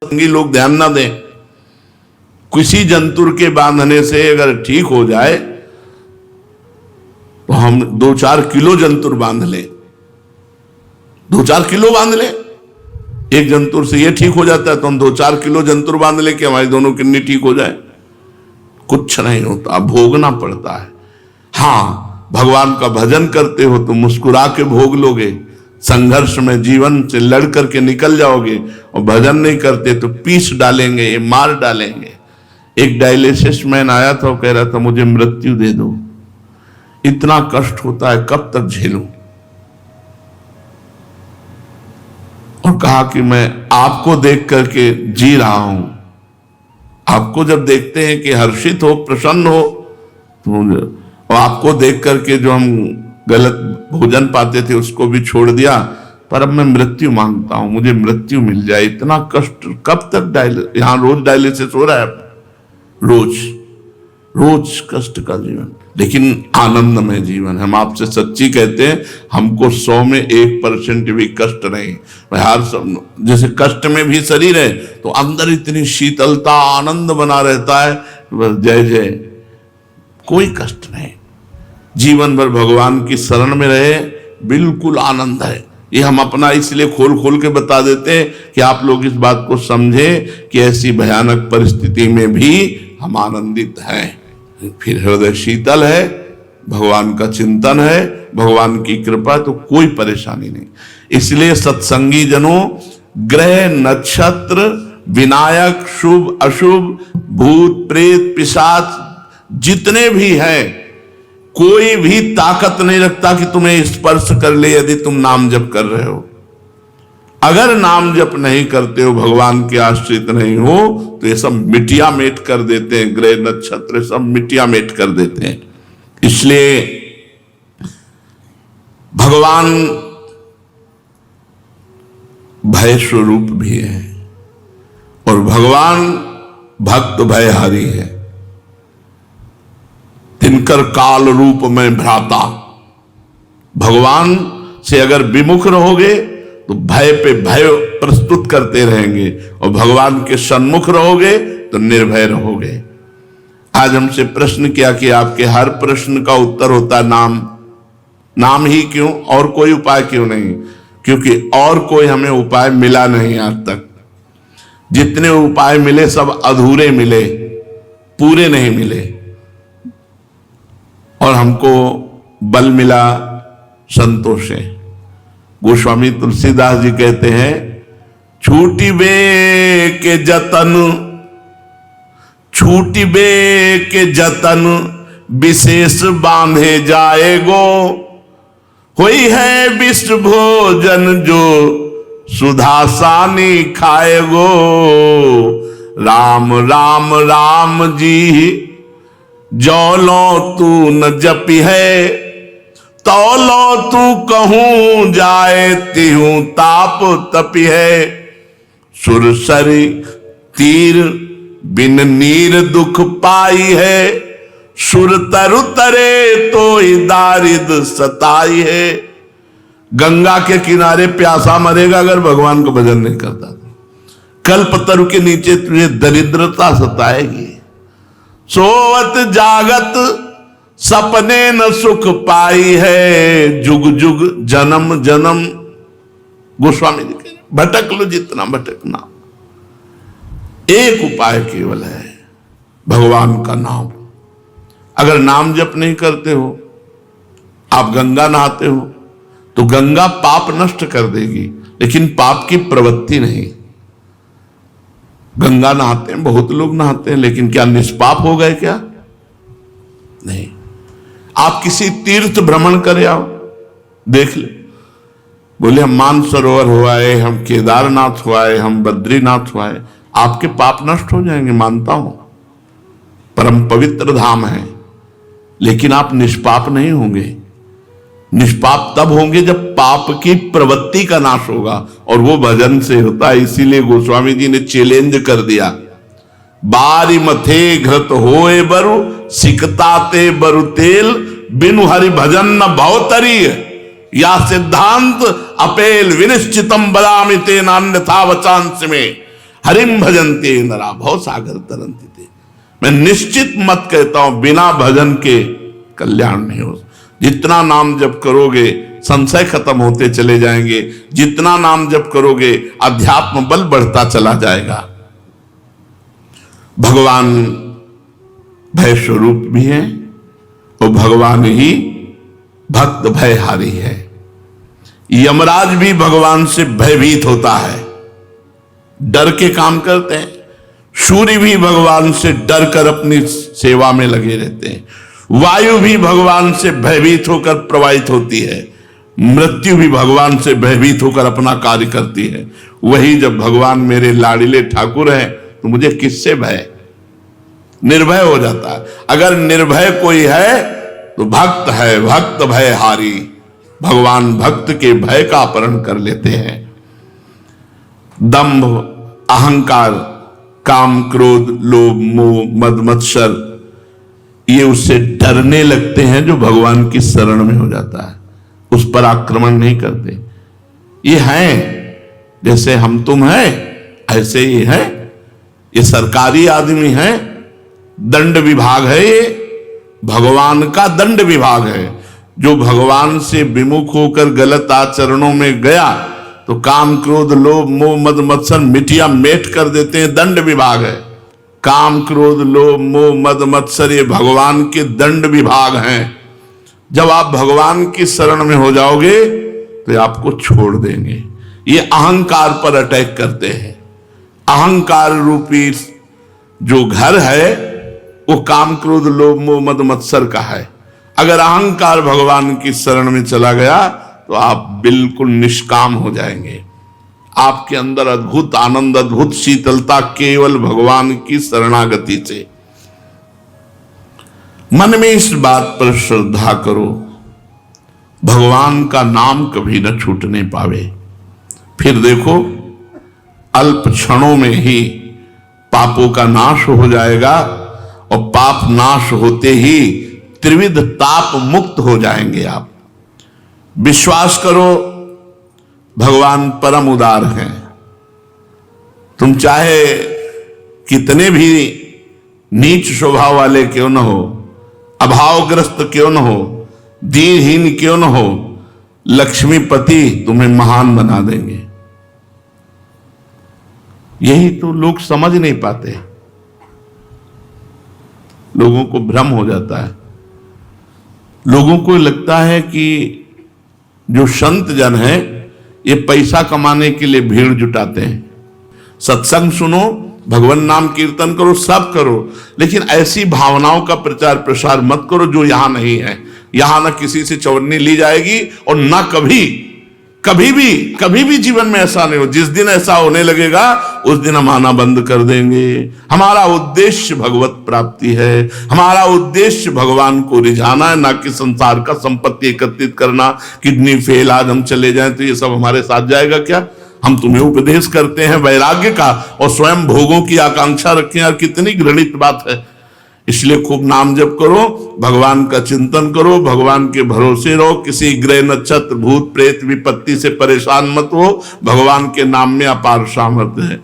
संगी लोग ध्यान ना दें। किसी जंतुर के बांधने से अगर ठीक हो जाए तो हम 2-4 किलो जंतुर बांध लें, 2-4 किलो बांध लें। एक जंतुर से ये ठीक हो जाता है तो हम 2-4 किलो जंतुर बांध लें कि हमारी दोनों किडनी ठीक हो जाए। कुछ नहीं होता, भोगना पड़ता है। हाँ, भगवान का भजन करते हो तो मुस्कुरा के भोग लोगे, संघर्ष में जीवन से लड़ करके निकल जाओगे। और भजन नहीं करते तो पीस डालेंगे, मार डालेंगे। एक डायलिसिस मैन आया था, वो कह रहा था मुझे मृत्यु दे दो, इतना कष्ट होता है, कब तक झेलूं। और कहा कि मैं आपको देख करके जी रहा हूं। आपको जब देखते हैं कि हर्षित हो, प्रसन्न हो, तो और आपको देख करके जो हम गलत भोजन पाते थे उसको भी छोड़ दिया, पर अब मैं मृत्यु मांगता हूं, मुझे मृत्यु मिल जाए। इतना कष्ट कब तक यहां रोज डायलिसिस हो रहा है, रोज रोज कष्ट का जीवन, लेकिन आनंदमय जीवन। हम आपसे सच्ची कहते हैं, हमको 100 में 1% भी कष्ट नहीं। हर सब जैसे कष्ट में भी शरीर है तो अंदर इतनी शीतलता, आनंद बना रहता है, बस जय जय, कोई कष्ट नहीं। जीवन भर भगवान की शरण में रहे, बिल्कुल आनंद है। ये हम अपना इसलिए खोल खोल के बता देते हैं कि आप लोग इस बात को समझें कि ऐसी भयानक परिस्थिति में भी हम आनंदित हैं। फिर हृदय शीतल है, भगवान का चिंतन है, भगवान की कृपा, तो कोई परेशानी नहीं। इसलिए सत्संगी जनों, ग्रह नक्षत्र, विनायक, शुभ अशुभ, भूत प्रेत पिशाच जितने भी हैं, कोई भी ताकत नहीं रखता कि तुम्हें स्पर्श कर ले यदि तुम नाम जप कर रहे हो। अगर नाम जप नहीं करते हो, भगवान के आश्रित नहीं हो, तो ये सब मिटिया मेट कर देते हैं। ग्रह नक्षत्र सब मिटिया मेट कर देते हैं। इसलिए भगवान भय स्वरूप भी है और भगवान भक्त भयहारी है। तिनकर काल रूप में भ्राता, भगवान से अगर विमुख रहोगे तो भय पे भय प्रस्तुत करते रहेंगे, और भगवान के सन्मुख रहोगे तो निर्भय रहोगे। आज हमसे प्रश्न किया कि आपके हर प्रश्न का उत्तर होता है नाम। नाम ही क्यों, और कोई उपाय क्यों नहीं? क्योंकि और कोई हमें उपाय मिला नहीं आज तक। जितने उपाय मिले सब अधूरे मिले, पूरे नहीं मिले। और हमको बल मिला, संतोष है। गोस्वामी तुलसीदास जी कहते हैं, छूटी बे के जतन, छूटी बे के जतन, विशेष बांधे जाएगो, होई है विष्णु भोजन जो सुधा सानी खाएगो। राम राम राम जी जौलो तू न जपी है, तौलो तू कहूं जाए तिहूं ताप तपी है। सुरसरी तीर बिन नीर दुख पाई है, सुर तरु तरे तो दारिद सताई है। गंगा के किनारे प्यासा मरेगा अगर भगवान को भजन नहीं करता। कल्प तरु के नीचे तुझे दरिद्रता सताएगी। सोवत जागत सपने न सुख पाई है, जुग जुग जन्म जन्म। गोस्वामी जी कह, भटक लो जितना भटकना, एक उपाय केवल है, भगवान का नाम। अगर नाम जप नहीं करते हो, आप गंगा नहाते हो तो गंगा पाप नष्ट कर देगी, लेकिन पाप की प्रवृत्ति नहीं। गंगा नहाते हैं, बहुत लोग नहाते हैं, लेकिन क्या निष्पाप हो गए? क्या नहीं। आप किसी तीर्थ भ्रमण करे आओ, देख ले, बोले हम मानसरोवर हो आए, हम केदारनाथ हो आए, हम बद्रीनाथ हो आए, आपके पाप नष्ट हो जाएंगे, मानता हूं, परम पवित्र धाम है, लेकिन आप निष्पाप नहीं होंगे। निष्पाप तब होंगे जब पाप की प्रवृत्ति का नाश होगा, और वो भजन से होता है। इसीलिए गोस्वामी जी ने चैलेंज कर दिया, बारी मथे घृत होए बरु, सिकताते बरु तेल, बिनु हरि भजन न भवतरी, या सिद्धांत अपेल विनिश्चितम बदामि ते नान्यथा वचांस में। हरिम भजन्ते नरा भव सागर तरंती थे। मैं निश्चित मत कहता हूं बिना भजन के कल्याण नहीं हो। जितना नाम जप करोगे संशय खत्म होते चले जाएंगे, जितना नाम जप करोगे अध्यात्म बल बढ़ता चला जाएगा। भगवान भय स्वरूप भी है और भगवान ही भक्त भयहारी है। यमराज भी भगवान से भयभीत होता है, डर के काम करते हैं। सूर्य भी भगवान से डर कर अपनी सेवा में लगे रहते हैं। वायु भी भगवान से भयभीत होकर प्रवाहित होती है। मृत्यु भी भगवान से भयभीत होकर अपना कार्य करती है। वही जब भगवान मेरे लाडीले ठाकुर हैं तो मुझे किससे भय? निर्भय हो जाता है। अगर निर्भय कोई है तो भक्त है, भक्त भयहारी। भगवान भक्त के भय का अपहरण कर लेते हैं। दंभ, अहंकार, काम, क्रोध, लोभ, मोह, मद, मत्सर ये उससे डरने लगते हैं जो भगवान की शरण में हो जाता है, उस पर आक्रमण नहीं करते। ये हैं जैसे हम तुम हैं, ऐसे ही है। ये सरकारी आदमी है, दंड विभाग है, ये भगवान का दंड विभाग है। जो भगवान से विमुख होकर गलत आचरणों में गया तो काम, क्रोध, लोभ, मोह, मद, मत्सर मिटिया मेट कर देते हैं, दंड विभाग है। काम, क्रोध, लोभ, मोह, मद, मत्सर ये भगवान के दंड विभाग हैं। जब आप भगवान की शरण में हो जाओगे तो ये आपको छोड़ देंगे। ये अहंकार पर अटैक करते हैं। अहंकार रूपी जो घर है वो काम, क्रोध, लोभ, मोह, मद, मत्सर का है। अगर अहंकार भगवान की शरण में चला गया तो आप बिल्कुल निष्काम हो जाएंगे। आपके अंदर अद्भुत आनंद, अद्भुत शीतलता केवल भगवान की शरणागति से। मन में इस बात पर श्रद्धा करो, भगवान का नाम कभी न छूटने पावे। फिर देखो अल्प क्षणों में ही पापों का नाश हो जाएगा और पाप नाश होते ही त्रिविध ताप मुक्त हो जाएंगे आप। विश्वास करो भगवान परम उदार हैं। तुम चाहे कितने भी नीच स्वभाव वाले क्यों न हो, अभावग्रस्त क्यों न हो, दीनहीन क्यों न हो, लक्ष्मीपति तुम्हें महान बना देंगे। यही तो लोग समझ नहीं पाते। लोगों को भ्रम हो जाता है। लोगों को लगता है कि जो संत जन है ये पैसा कमाने के लिए भीड़ जुटाते हैं। सत्संग सुनो, भगवान नाम कीर्तन करो, सब करो, लेकिन ऐसी भावनाओं का प्रचार प्रसार मत करो जो यहां नहीं है। यहां ना किसी से चवन्नी ली जाएगी और ना कभी भी जीवन में ऐसा नहीं हो। जिस दिन ऐसा होने लगेगा उस दिन हम आना बंद कर देंगे। हमारा उद्देश्य भगवत प्राप्ति है, हमारा उद्देश्य भगवान को रिझाना है, ना कि संसार का संपत्ति एकत्रित करना। किडनी फेल आज हम चले जाएं तो ये सब हमारे साथ जाएगा क्या? हम तुम्हें उपदेश करते हैं वैराग्य का और स्वयं भोगों की आकांक्षा रखें। यार कितनी घृणित बात है। इसलिए खूब नाम जप करो, भगवान का चिंतन करो, भगवान के भरोसे रहो। किसी ग्रह, नक्षत्र, भूत, प्रेत, विपत्ति से परेशान मत हो। भगवान के नाम में अपार सामर्थ्य है।